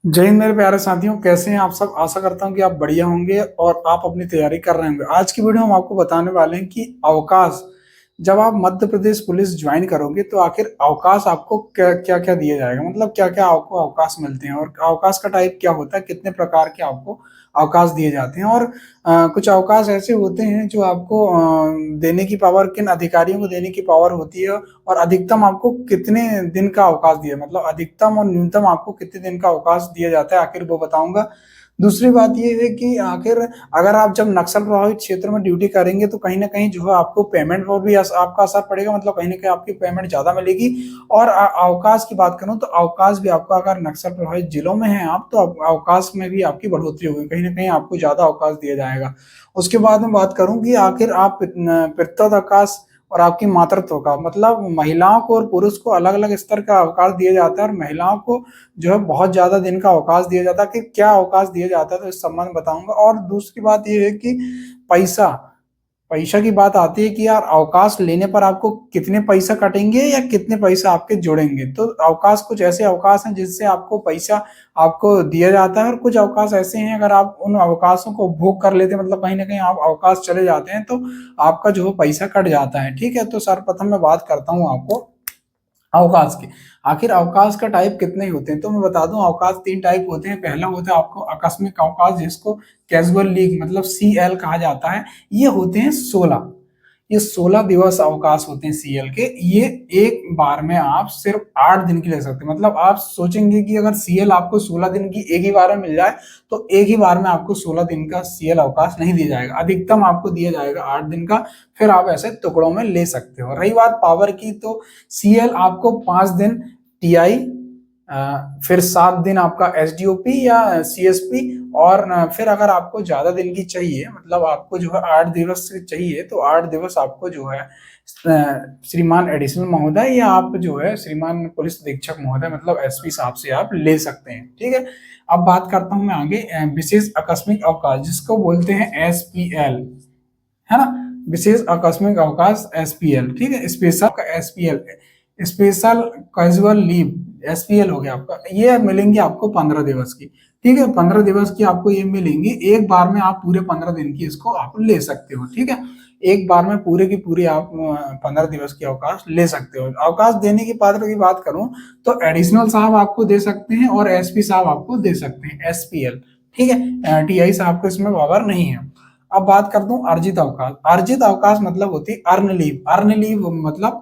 जय हिंद मेरे प्यारे साथियों, कैसे हैं आप सब। आशा करता हूं कि आप बढ़िया होंगे और आप अपनी तैयारी कर रहे होंगे। आज की वीडियो हम आपको बताने वाले हैं कि अवकाश, जब आप मध्य प्रदेश पुलिस ज्वाइन करोगे तो आखिर अवकाश आपको क्या क्या क्या दिया जाएगा, मतलब क्या क्या आपको अवकाश मिलते हैं और अवकाश का टाइप क्या होता है, कितने प्रकार के आपको अवकाश दिए जाते हैं। और कुछ अवकाश ऐसे होते हैं जो आपको देने की पावर किन अधिकारियों को देने की पावर होती है, और अधिकतम आपको कितने दिन का अवकाश दिया, मतलब अधिकतम और न्यूनतम आपको कितने दिन का अवकाश दिया जाता है, आखिर वो बताऊंगा। दूसरी बात ये है कि आखिर अगर आप जब नक्सल प्रभावित क्षेत्र में ड्यूटी करेंगे तो कहीं ना कहीं जो है आपको पेमेंट पर भी आपका असर पड़ेगा, मतलब कहीं ना कहीं आपकी पेमेंट ज्यादा मिलेगी। और अवकाश की बात करूं तो अवकाश भी आपका, अगर नक्सल प्रभावित जिलों में हैं आप, तो अवकाश में भी आपकी बढ़ोतरी होगी, कहीं ना कहीं आपको ज्यादा अवकाश दिया जाएगा। उसके बाद में बात करूं कि आखिर आप पितृत्व अवकाश और आपकी मातृत्व का, मतलब महिलाओं को और पुरुष को अलग अलग स्तर का अवकाश दिया जाता है, और महिलाओं को जो है बहुत ज्यादा दिन का अवकाश दिया जाता है। कि क्या अवकाश दिया जाता है तो इस संबंध में बताऊंगा। और दूसरी बात यह है कि पैसा पैसा की बात आती है कि यार अवकाश लेने पर आपको कितने पैसा कटेंगे या कितने पैसा आपके जुड़ेंगे। तो अवकाश, कुछ ऐसे अवकाश हैं जिससे आपको पैसा आपको दिया जाता है, और कुछ अवकाश ऐसे हैं अगर आप उन अवकाशों को उपभोग कर लेते हैं, मतलब कहीं ना कहीं आप अवकाश चले जाते हैं तो आपका जो है पैसा कट जाता है। ठीक है, तो सर्वप्रथम मैं बात करता हूँ आपको अवकाश की। आखिर अवकाश का टाइप कितने होते हैं तो मैं बता दूं, अवकाश तीन टाइप होते हैं। पहला होता है आपको आकस्मिक अवकाश, जिसको कैजुअल लीव मतलब सीएल कहा जाता है। ये होते हैं 16, ये 16 दिवस अवकाश होते हैं सीएल के। ये एक बार में आप सिर्फ 8 दिन की ले सकते हैं। मतलब आप सोचेंगे कि अगर सीएल आपको 16 दिन की एक ही बार में मिल जाए तो एक ही बार में आपको 16 दिन का सीएल अवकाश नहीं दिया जाएगा, अधिकतम आपको दिया जाएगा 8 दिन का। फिर आप ऐसे टुकड़ों में ले सकते हो। रही बात पावर की, तो सीएल आपको 5 दिन टीआई, फिर 7 दिन आपका एसडीओपी या सीएसपी, और फिर अगर आपको ज्यादा दिन की चाहिए, मतलब आपको जो है 8 दिवस से चाहिए, तो 8 दिवस आपको जो है श्रीमान एडिशनल महोदय या आप जो है श्रीमान पुलिस अधीक्षक महोदय मतलब एसपी साहब से आप ले सकते हैं। ठीक है, अब बात करता हूं मैं आगे विशेष आकस्मिक अवकाश, जिसको बोलते हैं एसपीएल, है ना। विशेष आकस्मिक अवकाश एसपीएल, ठीक है। स्पेशल का SPL, special casual leave SPL हो गया आपका। ये मिलेंगे आपको 15 दिवस की। ठीक है, 15 दिवस की आपको ये मिलेंगी। एक बार में आप पूरे 15 दिन की इसको आप ले सकते हो। ठीक है, एक बार में पूरे की पूरी आप 15 दिवस की अवकाश ले सकते हो। अवकाश देने की पात्र की बात करूं तो एडिशनल साहब आपको दे सकते हैं और एसपी साहब आपको दे सकते हैं, एसपीएल। ठीक है, टीआई साहब को इसमें पावर नहीं है। अब बात कर दूं अर्जित अवकाश। अर्जित अवकाश मतलब होती है अर्न लीव। अर्न लीव मतलब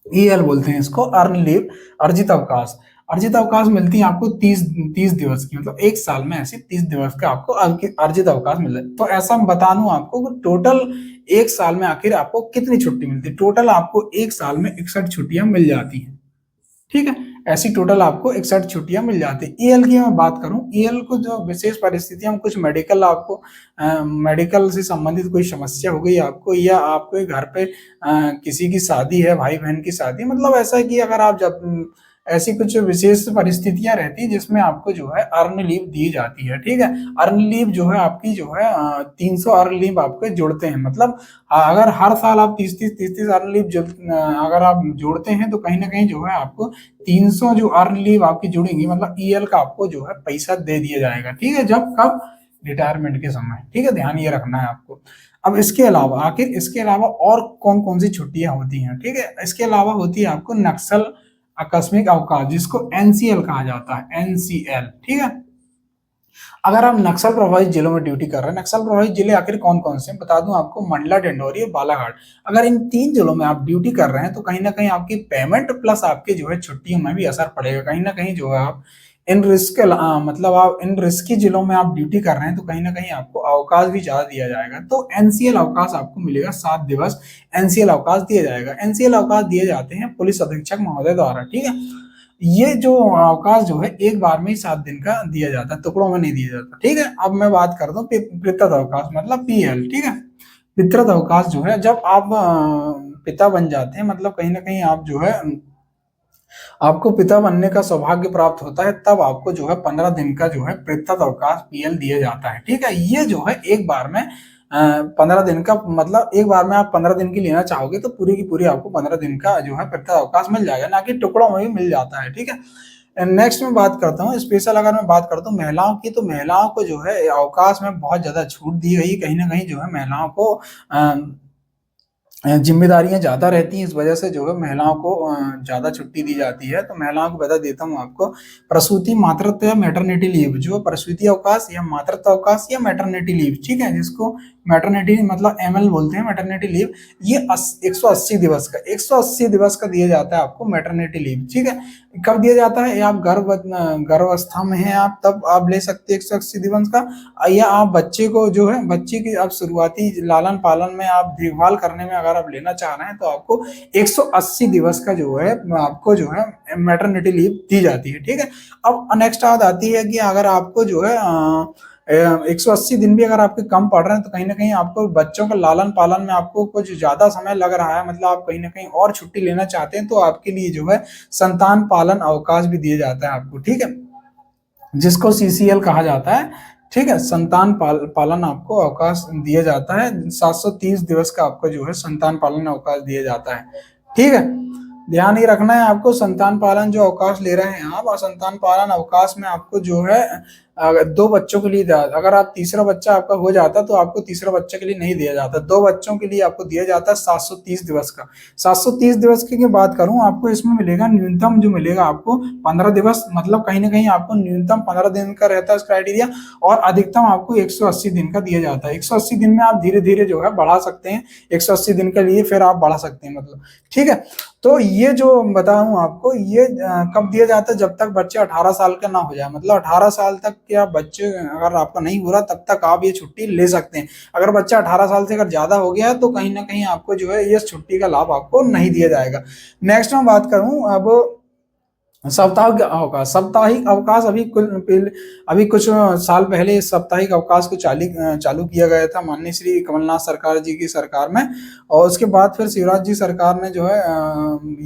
ईएल बोलते हैं इसको, अर्न लीव, अर्जित अवकाश। अर्जित अवकाश मिलती है आपको 30 दिवस की, मतलब एक साल में ऐसे 30 दिवस का आपको अर्जित अवकाश मिल रहा है। तो ऐसा मैं बता दूं आपको कि टोटल एक साल में आखिर आपको कितनी छुट्टी मिलती है। टोटल आपको एक साल में 61 छुट्टियां मिल जाती हैं। ठीक है, ऐसी टोटल आपको 61 छुट्टियां मिल जाती है। ईएल की मैं बात करूं, ईएल को जो विशेष परिस्थितियां में कुछ मेडिकल, आपको मेडिकल से संबंधित कोई समस्या हो गई आपको, या आपके घर पे किसी की शादी है, भाई बहन की शादी, मतलब ऐसा है कि अगर आप जब ऐसी कुछ विशेष परिस्थितियां रहती है जिसमें आपको जो है अर्न लीव दी जाती है। ठीक है, अर्न लीव जो है आपकी जो है 300 अर्न लीव आपके जुड़ते हैं। मतलब अगर हर साल आप 30 अर्न लीव अगर आप जोड़ते हैं तो कहीं ना कहीं जो है आपको 300 जो अर्न लीव आपकी जुड़ेंगी, मतलब ईएल का आपको जो है पैसा दे दिया जाएगा। ठीक है, जब कब, रिटायरमेंट के समय। ठीक है, ध्यान ये रखना है आपको। अब इसके अलावा, आखिर इसके अलावा और कौन कौन सी छुट्टियां होती हैं। ठीक है, इसके अलावा होती है आपको नक्सल आकस्मिक अवकाश, जिसको एनसीएल कहा जाता है, एनसीएल। ठीक है, अगर आप नक्सल प्रभावित जिलों में ड्यूटी कर रहे हैं, नक्सल प्रभावित जिले आखिर कौन कौन से हैं बता दूं आपको, मंडला, डिंडोरी, बालाघाट। अगर इन तीन जिलों में आप ड्यूटी कर रहे हैं तो कहीं ना कहीं आपकी पेमेंट प्लस आपके जो है छुट्टियों में भी असर पड़ेगा। कहीं ना कहीं जो है आप इन रिस्क, मतलब आप इन रिस्की जिलों में आप ड्यूटी कर रहे हैं तो कहीं ना कहीं आपको अवकाश भी ज्यादा दिया जाएगा। तो एनसीएल अवकाश आपको मिलेगा, 7 दिवस एनसीएल अवकाश दिया जाएगा। एनसीएल अवकाश दिए जाते हैं पुलिस अधीक्षक महोदय द्वारा। ठीक है, ये जो अवकाश जो है एक बार में ही 7 दिन का दिया जाता है, टुकड़ों में नहीं दिया जाता। ठीक है, अब मैं बात करता हूँ पितृत्व अवकाश, मतलब पीएल। ठीक है, पितृत्व अवकाश जो है जब आप पिता बन जाते हैं, मतलब कहीं ना कहीं आप जो है आपको पिता बनने का सौभाग्य प्राप्त होता है, तब आपको जो है 15 दिन का जो है पितृत्व अवकाश पीएल दिया जाता है। ठीक है, ये जो है एक बार में 15 दिन का, मतलब एक बार में आप 15 दिन की लेना चाहोगे तो पूरी की पूरी आपको 15 दिन का जो है पितृत्व अवकाश मिल जाएगा, ना कि टुकड़ों में भी मिल जाता है। ठीक है, नेक्स्ट में बात करता हूँ स्पेशल, अगर मैं बात करता हूँ महिलाओं की, तो महिलाओं को जो है अवकाश में बहुत ज्यादा छूट दी गई, कहीं ना कहीं जो है महिलाओं को जिम्मेदारियां ज्यादा रहती हैं, इस वजह से जो है महिलाओं को ज्यादा छुट्टी दी जाती है। तो महिलाओं को बता देता हूँ आपको, प्रसूति, मातृत्व या मैटरनिटी लीव, जो प्रसूति अवकाश या मातृत्व अवकाश या मैटरनिटी लीव, ठीक है, जिसको मैटरनिटी मतलब एमएल बोलते हैं, मैटरनिटी लीव, ये 180 दिवस का 180 दिवस का दिया जाता है आपको मैटरनिटी लीव, ठीक है। कब दिया जाता है? ये आप गर्भावस्था में हैं आप, तब आप ले सकते हैं 180 दिवस का, या आप बच्चे को जो है, बच्चे की आप शुरुआती लालन पालन में आप देखभाल करने में अगर आप लेना चाह रहे हैं, तो आपको 180 दिवस का जो है आपको जो है मैटरनिटी लीव दी जाती है, ठीक है। अब नेक्स्ट बात आती है कि अगर आपको जो है 180 दिन भी अगर आपके कम पड़ रहे हैं, तो कहीं ना कहीं आपको बच्चों का लालन पालन में आपको कुछ ज्यादा समय लग रहा है, मतलब आप कहीं ना कहीं और छुट्टी लेना चाहते हैं, तो आपके लिए जो है संतान पालन अवकाश भी दिया जाता है आपको, ठीक है, जिसको सीसीएल कहा जाता है, ठीक है। संतान पालन आपको अवकाश दिया जाता है, 730 दिवस का आपको जो है संतान पालन अवकाश दिया जाता है, ठीक है। ध्यान ये रखना है आपको, संतान पालन जो अवकाश ले रहे हैं आप, और संतान पालन अवकाश में आपको जो है दो बच्चों के लिए अगर आप तीसरा बच्चा आपका हो जाता, तो आपको तीसरा बच्चे के लिए नहीं दिया जाता, दो बच्चों के लिए आपको दिया जाता है 730 दिवस का। 730 दिवस की बात करूं आपको, इसमें मिलेगा न्यूनतम जो मिलेगा आपको 15 दिवस, मतलब कहीं ना कहीं आपको न्यूनतम 15 दिन का रहता है क्राइटेरिया, और अधिकतम आपको 180 दिन का दिया जाता है। 180 दिन में आप धीरे धीरे जो है बढ़ा सकते हैं, 180 दिन के लिए फिर आप बढ़ा सकते हैं, मतलब, ठीक है। तो ये जो बताऊं आपको, ये कब दिया जाता है? जब तक बच्चे 18 साल का ना हो जाए, मतलब 18 साल तक के आप बच्चे अगर आपका नहीं हो रहा, तब तक आप ये छुट्टी ले सकते हैं। अगर बच्चा 18 साल से अगर ज्यादा हो गया है, तो कहीं ना कहीं आपको जो है ये छुट्टी का लाभ आपको नहीं दिया जाएगा। नेक्स्ट मैं बात करूं अब साप्ताहिक अवकाश। साप्ताहिक अवकाश अभी कुछ साल पहले इस साप्ताहिक अवकाश को चालू किया गया था माननीय श्री कमलनाथ सरकार जी की सरकार में, और उसके बाद फिर शिवराज जी सरकार ने जो है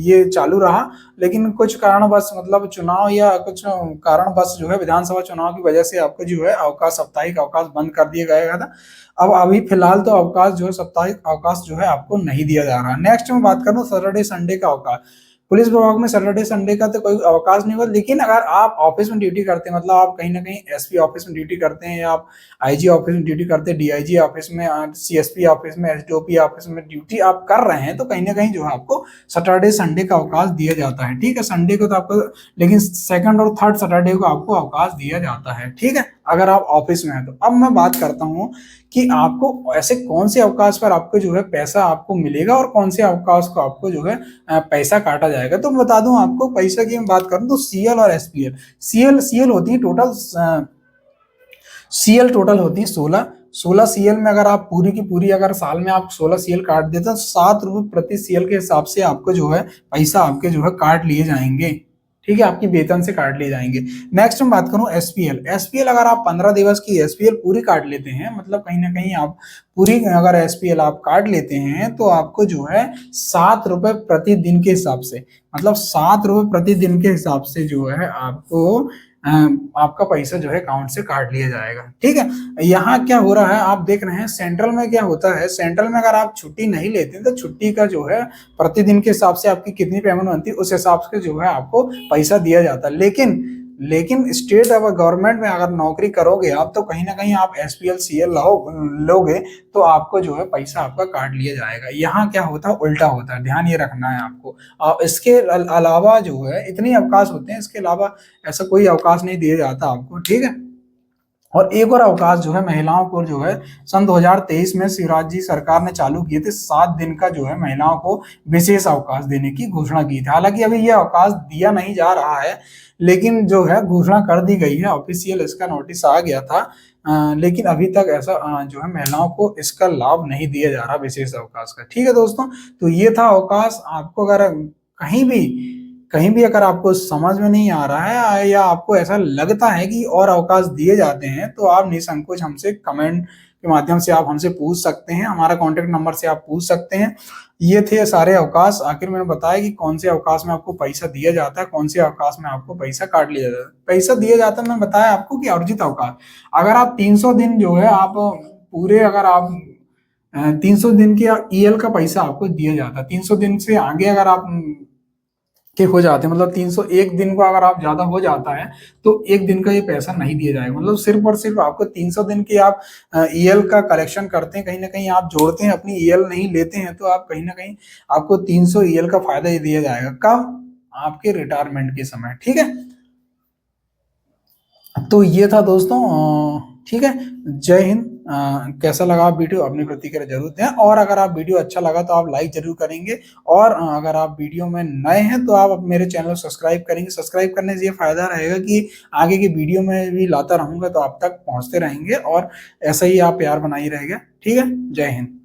ये चालू रहा, लेकिन कुछ कारणवश, मतलब चुनाव या कुछ कारणवश जो है विधानसभा चुनाव की वजह से आपको जो है अवकाश, साप्ताहिक अवकाश बंद कर दिया गया था। अब अभी फिलहाल तो अवकाश जो है, साप्ताहिक अवकाश जो है आपको नहीं दिया जा रहा। नेक्स्ट मैं बात करूं सैटरडे संडे का अवकाश। पुलिस विभाग में सैटरडे संडे का तो कोई अवकाश नहीं होगा, लेकिन अगर आप ऑफिस में ड्यूटी करते हैं, मतलब आप कहीं ना कहीं एसपी ऑफिस में ड्यूटी करते हैं, या आप आईजी ऑफिस में ड्यूटी करते हैं, डीआईजी ऑफिस में, सीएसपी ऑफिस में, एसडीओपी ऑफिस में ड्यूटी आप कर रहे हैं, तो कहीं ना कहीं जो है आपको सैटरडे संडे का अवकाश दिया जाता है, ठीक है। संडे को तो आपको, लेकिन सेकंड और थर्ड सैटरडे को आपको अवकाश दिया जाता है, ठीक है, अगर आप ऑफिस में हैं तो। अब मैं बात करता हूँ कि आपको ऐसे कौन से अवकाश पर आपको जो है पैसा आपको मिलेगा, और कौन से अवकाश को आपको जो है पैसा काटा जाएगा। तो बता दूं आपको, पैसा की मैं बात करूं तो सीएल और एसपीएल, सीएल होती है टोटल, सीएल टोटल होती है 16 सीएल में अगर आप पूरी की पूरी अगर साल में आप 16 सीएल काट देते हैं, 7 रुपए प्रति सीएल के हिसाब से आपको जो है पैसा आपके जो है काट लिए जाएंगे, ठीक है, आपकी वेतन से काट लिए जाएंगे। नेक्स्ट मैं बात करूं एसपीएल। एसपीएल अगर आप 15 दिवस की एसपीएल पूरी काट लेते हैं, मतलब कहीं ना कहीं आप पूरी अगर एसपीएल आप काट लेते हैं, तो आपको जो है 7 रुपए प्रति दिन के हिसाब से, मतलब 7 रुपए प्रति दिन के हिसाब से जो है आपको आपका पैसा जो है अकाउंट से काट लिया जाएगा, ठीक है। यहाँ क्या हो रहा है आप देख रहे हैं, सेंट्रल में क्या होता है, सेंट्रल में अगर आप छुट्टी नहीं लेते हैं, तो छुट्टी का जो है प्रतिदिन के हिसाब से आपकी कितनी पेमेंट बनती है, उस हिसाब से जो है आपको पैसा दिया जाता है। लेकिन स्टेट अगर गवर्नमेंट में अगर नौकरी करोगे आप, तो कहीं ना कहीं आप एसपीएल सीएल लोगे, तो आपको जो है पैसा आपका काट लिया जाएगा। यहाँ क्या होता है, उल्टा होता है, ध्यान ये रखना है आपको। इसके अलावा जो है इतने अवकाश होते हैं, इसके अलावा ऐसा कोई अवकाश नहीं दिया जाता आपको, ठीक है। और एक और अवकाश जो है महिलाओं को जो है सन 2023 में शिवराज जी सरकार ने चालू किए थे, 7 दिन का जो है महिलाओं को विशेष अवकाश देने की घोषणा की थी। हालांकि अभी यह अवकाश दिया नहीं जा रहा है, लेकिन जो है घोषणा कर दी गई है, ऑफिशियल इसका नोटिस आ गया था, लेकिन अभी तक ऐसा जो है महिलाओं को इसका लाभ नहीं दिया जा रहा विशेष अवकाश का, ठीक है दोस्तों। तो ये था अवकाश। आपको अगर कहीं भी अगर आपको समझ में नहीं आ रहा है, या आपको ऐसा लगता है कि और अवकाश दिए जाते हैं, तो आप निसंकोच हमसे कमेंट के माध्यम से आप हमसे पूछ सकते हैं, हमारा कॉन्टेक्ट नंबर से आप पूछ सकते हैं। ये थे सारे अवकाश। आखिर मैंने बताया कि कौन से अवकाश में आपको पैसा दिया जाता है, कौन से अवकाश में आपको पैसा काट लिया जाता है। पैसा दिया जाता है, मैंने बताया आपको कि अर्जित अवकाश, अगर आप 300 दिन जो है आप पूरे, अगर आप 300 दिन के ईएल का पैसा आपको दिया जाता है, 300 दिन से आगे अगर आप के हो जाते हैं, मतलब 301 दिन को अगर आप ज्यादा हो जाता है तो एक दिन का ये पैसा नहीं दिया जाएगा। मतलब सिर्फ और सिर्फ आपको 300 दिन की आप ईएल का कलेक्शन करते हैं, कहीं ना कहीं आप जोड़ते हैं, अपनी ईएल नहीं लेते हैं, तो आप कहीं ना कहीं आपको 300 ईएल का फायदा ही दिया जाएगा। कब? आपके रिटायरमेंट के समय। ठीक है, तो ये था दोस्तों। ठीक है, जय हिंद। कैसा लगा आप वीडियो, अपनी प्रतिक्रिया जरूर दें, और अगर आप वीडियो अच्छा लगा तो आप लाइक जरूर करेंगे, और अगर आप वीडियो में नए हैं तो आप मेरे चैनल को सब्सक्राइब करेंगे। सब्सक्राइब करने से ये फायदा रहेगा कि आगे की वीडियो में भी लाता रहूंगा तो आप तक पहुंचते रहेंगे, और ऐसा ही आप प्यार बनाए रहेगा। ठीक है, जय हिंद।